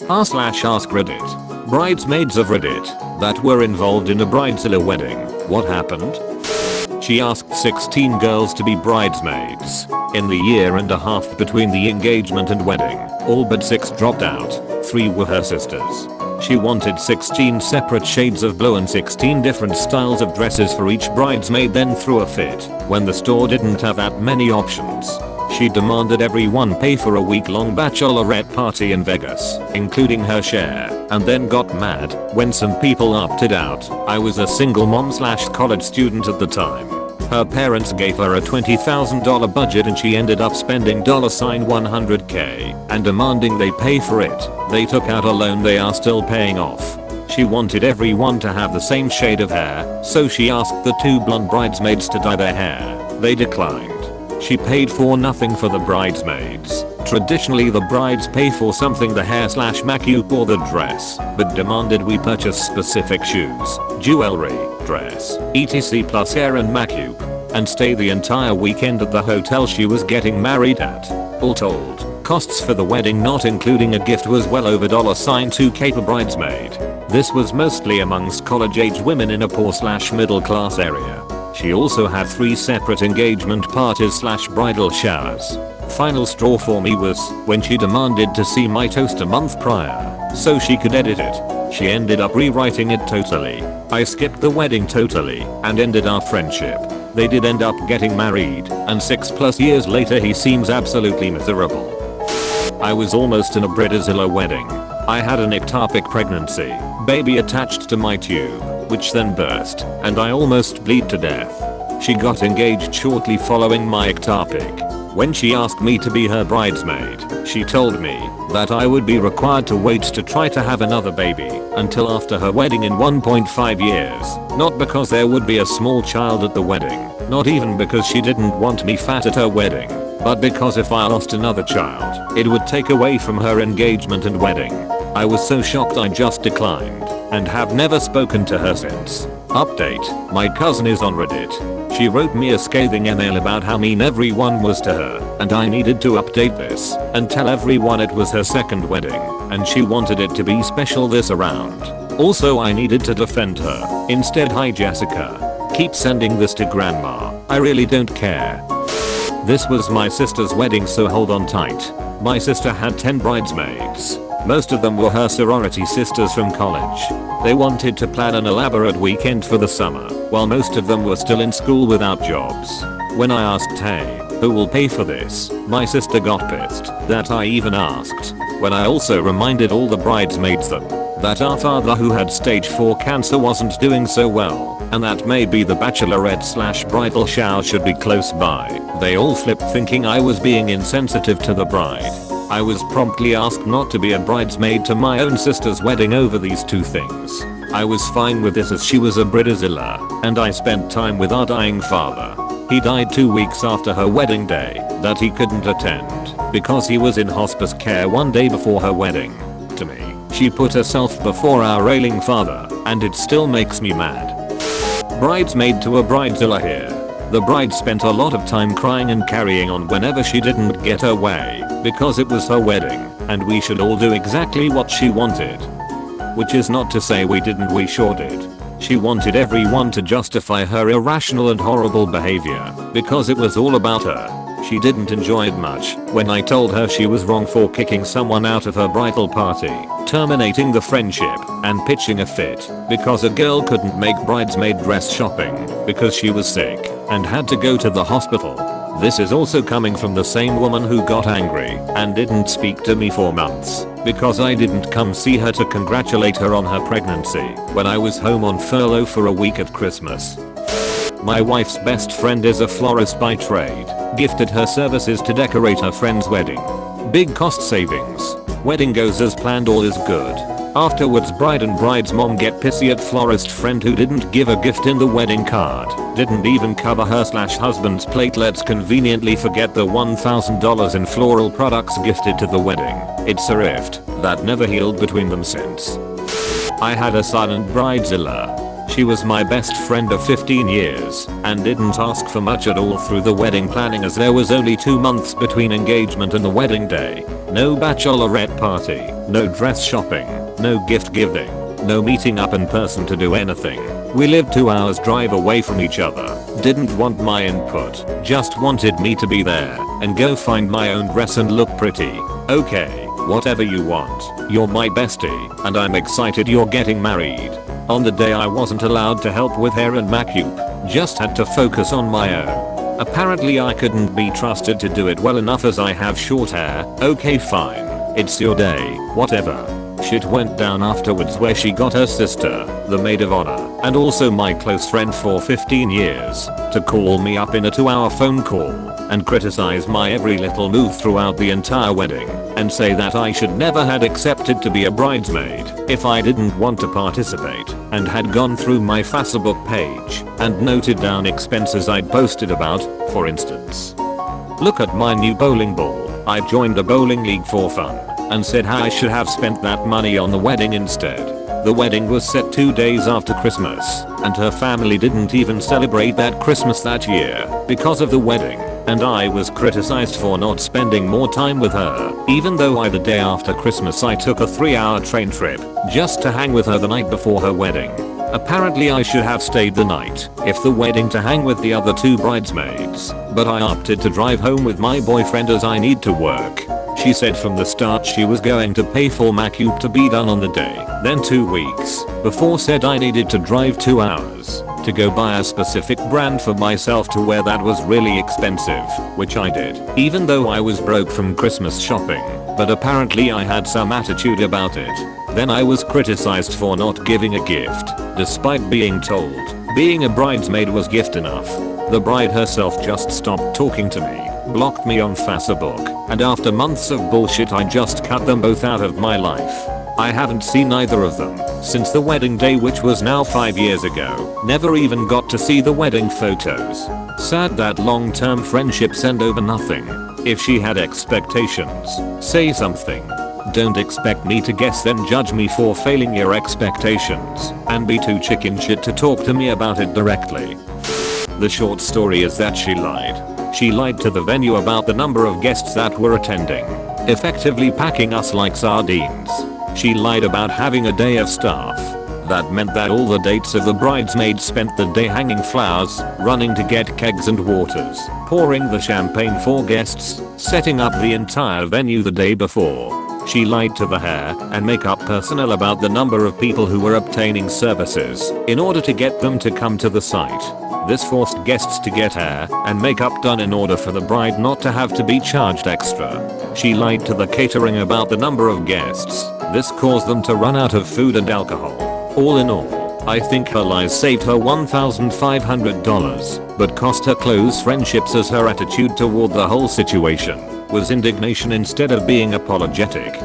r/AskReddit. Bridesmaids of Reddit that were involved in a Bridezilla wedding. What happened? She asked 16 girls to be bridesmaids. In the year and a half between the engagement and wedding, all but 6 dropped out. 3 were her sisters. She wanted 16 separate shades of blue and 16 different styles of dresses for each bridesmaid, then threw a fit when the store didn't have that many options. She demanded everyone pay for a week-long bachelorette party in Vegas, including her share, and then got mad when some people opted out. I was a single mom/college student at the time. Her parents gave her a $20,000 budget and she ended up spending $100K and demanding they pay for it. They took out a loan they are still paying off. She wanted everyone to have the same shade of hair, so she asked the 2 blonde bridesmaids to dye their hair. They declined. She paid for nothing for the bridesmaids. Traditionally the brides pay for something, the hair/makeup or the dress, but demanded we purchase specific shoes, jewelry, dress, etc. plus hair and makeup, and stay the entire weekend at the hotel she was getting married at. All told, costs for the wedding not including a gift was well over $2K per bridesmaid. This was mostly amongst college-age women in a poor/middle class area. She also had 3 separate engagement parties/bridal showers. Final straw for me was when she demanded to see my toast a month prior so she could edit it. She ended up rewriting it totally. I skipped the wedding totally and ended our friendship. They did end up getting married, and 6+ years later he seems absolutely miserable. I was almost in a Bridezilla wedding. I had an ectopic pregnancy, baby attached to my tube, which then burst, and I almost bleed to death. She got engaged shortly following my ectopic. When she asked me to be her bridesmaid, she told me that I would be required to wait to try to have another baby until after her wedding in 1.5 years. Not because there would be a small child at the wedding, not even because she didn't want me fat at her wedding, but because if I lost another child, it would take away from her engagement and wedding. I was so shocked I just declined and have never spoken to her since. Update: my cousin is on Reddit. She wrote me a scathing email about how mean everyone was to her, and I needed to update this and tell everyone it was her second wedding and she wanted it to be special this around. Also I needed to defend her. Instead, hi Jessica. Keep sending this to grandma. I really don't care. This was my sister's wedding, so hold on tight. My sister had 10 bridesmaids. Most of them were her sorority sisters from college. They wanted to plan an elaborate weekend for the summer, while most of them were still in school without jobs. When I asked, hey, who will pay for this, my sister got pissed that I even asked. When I also reminded all the bridesmaids that our father, who had stage 4 cancer, wasn't doing so well, and that maybe the bachelorette/bridal shower should be close by, they all flipped, thinking I was being insensitive to the bride. I was promptly asked not to be a bridesmaid to my own sister's wedding over these 2 things. I was fine with this as she was a Bridezilla, and I spent time with our dying father. He died 2 weeks after her wedding day that he couldn't attend because he was in hospice care 1 day before her wedding. To me, she put herself before our ailing father, and it still makes me mad. Bridesmaid to a Bridezilla here. The bride spent a lot of time crying and carrying on whenever she didn't get her way, because it was her wedding, and we should all do exactly what she wanted. Which is not to say we didn't, we sure did. She wanted everyone to justify her irrational and horrible behavior, because it was all about her. She didn't enjoy it much when I told her she was wrong for kicking someone out of her bridal party, terminating the friendship, and pitching a fit because a girl couldn't make bridesmaid dress shopping because she was sick and had to go to the hospital. This is also coming from the same woman who got angry and didn't speak to me for months because I didn't come see her to congratulate her on her pregnancy when I was home on furlough for a week at Christmas. My wife's best friend is a florist by trade. Gifted her services to decorate her friend's wedding. Big cost savings. Wedding goes as planned, all is good. Afterwards, bride and bride's mom get pissy at florist friend who didn't give a gift in the wedding card. Didn't even cover her/husband's platelets, conveniently forget the $1,000 in floral products gifted to the wedding. It's a rift that never healed between them since. I had a silent Bridezilla. She was my best friend of 15 years and didn't ask for much at all through the wedding planning, as there was only 2 months between engagement and the wedding day. No bachelorette party, no dress shopping, no gift giving, no meeting up in person to do anything. We lived 2 hours drive away from each other. Didn't want my input, just wanted me to be there and go find my own dress and look pretty. Okay, whatever you want. You're my bestie and I'm excited you're getting married. On the day I wasn't allowed to help with hair and makeup, just had to focus on my own. Apparently I couldn't be trusted to do it well enough as I have short hair. Okay fine, it's your day, whatever. Shit went down afterwards where she got her sister, the maid of honor, and also my close friend for 15 years, to call me up in a 2-hour phone call and criticize my every little move throughout the entire wedding and say that I should never had accepted to be a bridesmaid if I didn't want to participate, and had gone through my Facebook page and noted down expenses I'd posted about, for instance. Look at my new bowling ball. I joined a bowling league for fun and said how I should have spent that money on the wedding instead. The wedding was set 2 days after Christmas, and her family didn't even celebrate that Christmas that year because of the wedding, and I was criticized for not spending more time with her, even though the day after Christmas I took a 3-hour train trip just to hang with her the night before her wedding. Apparently I should have stayed the night if the wedding to hang with the other 2 bridesmaids, but I opted to drive home with my boyfriend as I need to work. She said from the start she was going to pay for makeup to be done on the day. Then 2 weeks before said I needed to drive 2 hours to go buy a specific brand for myself to wear that was really expensive, which I did, even though I was broke from Christmas shopping, but apparently I had some attitude about it. Then I was criticized for not giving a gift, despite being told being a bridesmaid was gift enough. The bride herself just stopped talking to me, blocked me on Facebook, and after months of bullshit I just cut them both out of my life. I haven't seen either of them since the wedding day, which was now 5 years ago. Never even got to see the wedding photos. Sad that long-term friendships end over nothing. If she had expectations, say something. Don't expect me to guess then judge me for failing your expectations and be too chicken shit to talk to me about it directly. The short story is that she lied. She lied to the venue about the number of guests that were attending, effectively packing us like sardines. She lied about having a day of staff. That meant that all the dates of the bridesmaids spent the day hanging flowers, running to get kegs and waters, pouring the champagne for guests, setting up the entire venue the day before. She lied to the hair and makeup personnel about the number of people who were obtaining services in order to get them to come to the site. This forced guests to get hair and makeup done in order for the bride not to have to be charged extra. She lied to the catering about the number of guests. This caused them to run out of food and alcohol. All in all, I think her lies saved her $1,500, but cost her close friendships, as her attitude toward the whole situation was indignation instead of being apologetic.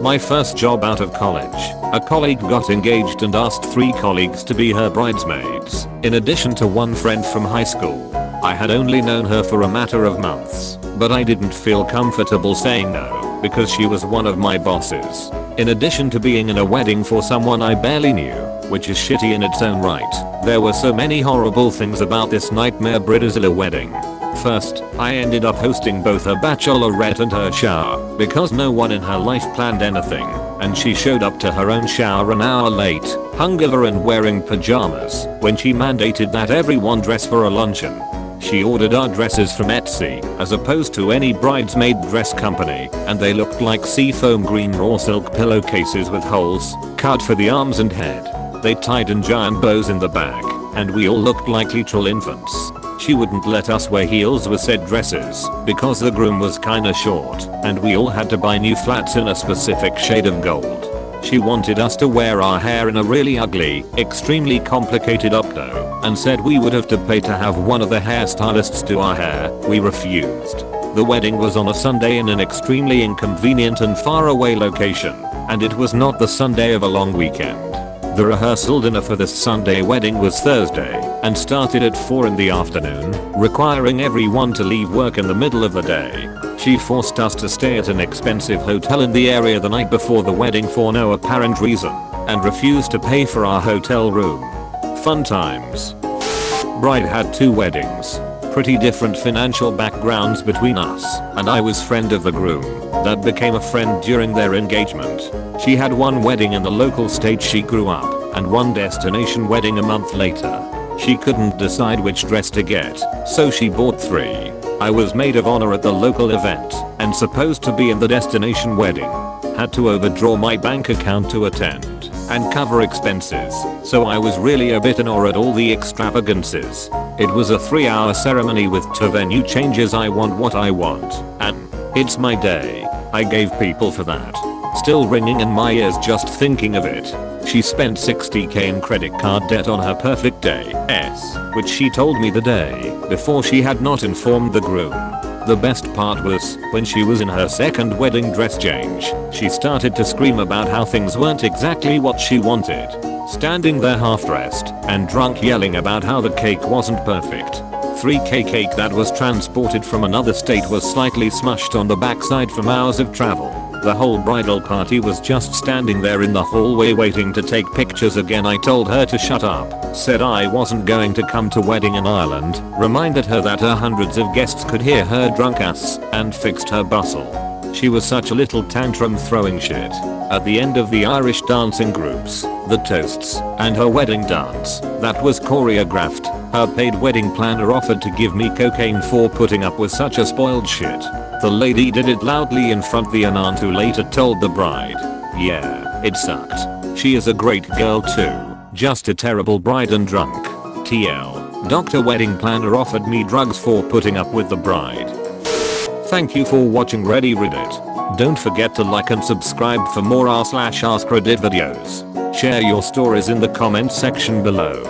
My first job out of college, a colleague got engaged and asked 3 colleagues to be her bridesmaids, in addition to one friend from high school. I had only known her for a matter of months, but I didn't feel comfortable saying no, because she was one of my bosses. In addition to being in a wedding for someone I barely knew, which is shitty in its own right, there were so many horrible things about this Nightmare BRIDEZILLA wedding. First, I ended up hosting both her bachelorette and her shower, because no one in her life planned anything, and she showed up to her own shower an hour late, hungover and wearing pajamas, when she mandated that everyone dress for a luncheon. She ordered our dresses from Etsy, as opposed to any bridesmaid dress company, and they looked like seafoam green raw silk pillowcases with holes cut for the arms and head. They tied in giant bows in the back, and we all looked like literal infants. She wouldn't let us wear heels with said dresses because the groom was kinda short, and we all had to buy new flats in a specific shade of gold. She wanted us to wear our hair in a really ugly, extremely complicated updo, and said we would have to pay to have one of the hairstylists do our hair. We refused. The wedding was on a Sunday in an extremely inconvenient and far away location, and it was not the Sunday of a long weekend. The rehearsal dinner for this Sunday wedding was Thursday and started at 4 in the afternoon, requiring everyone to leave work in the middle of the day. She forced us to stay at an expensive hotel in the area the night before the wedding for no apparent reason, and refused to pay for our hotel room. Fun times. Bride had 2 weddings. Pretty different financial backgrounds between us, and I was friend of the groom that became a friend during their engagement. She had 1 wedding in the local state she grew up and 1 destination wedding a month later. She couldn't decide which dress to get, so she bought 3. I was maid of honor at the local event and supposed to be in the destination wedding. Had to overdraw my bank account to attend and cover expenses, so I was really a bit in awe at all the extravagances. It was a 3-hour ceremony with 2 venue changes. I want what I want, and it's my day. I gave people for that. Still ringing in my ears just thinking of it. She spent 60k in credit card debt on her perfect day, which she told me the day before she had not informed the groom. The best part was, when she was in her 2nd wedding dress change, she started to scream about how things weren't exactly what she wanted. Standing there half dressed and drunk yelling about how the cake wasn't perfect. 3k cake that was transported from another state was slightly smushed on the backside from hours of travel. The whole bridal party was just standing there in the hallway waiting to take pictures again. I told her to shut up, said I wasn't going to come to wedding in Ireland, reminded her that her hundreds of guests could hear her drunk ass, and fixed her bustle. She was such a little tantrum throwing shit. At the end of the Irish dancing groups, the toasts, and her wedding dance that was choreographed, her paid wedding planner offered to give me cocaine for putting up with such a spoiled shit. The lady did it loudly in front of the aunt, who later told the bride, "Yeah, it sucked. She is a great girl too. Just a terrible bride and drunk. TL. Doctor wedding planner offered me drugs for putting up with the bride." Thank you for watching Reddit. Don't forget to like and subscribe for more r/AskReddit videos. Share your stories in the comments section below.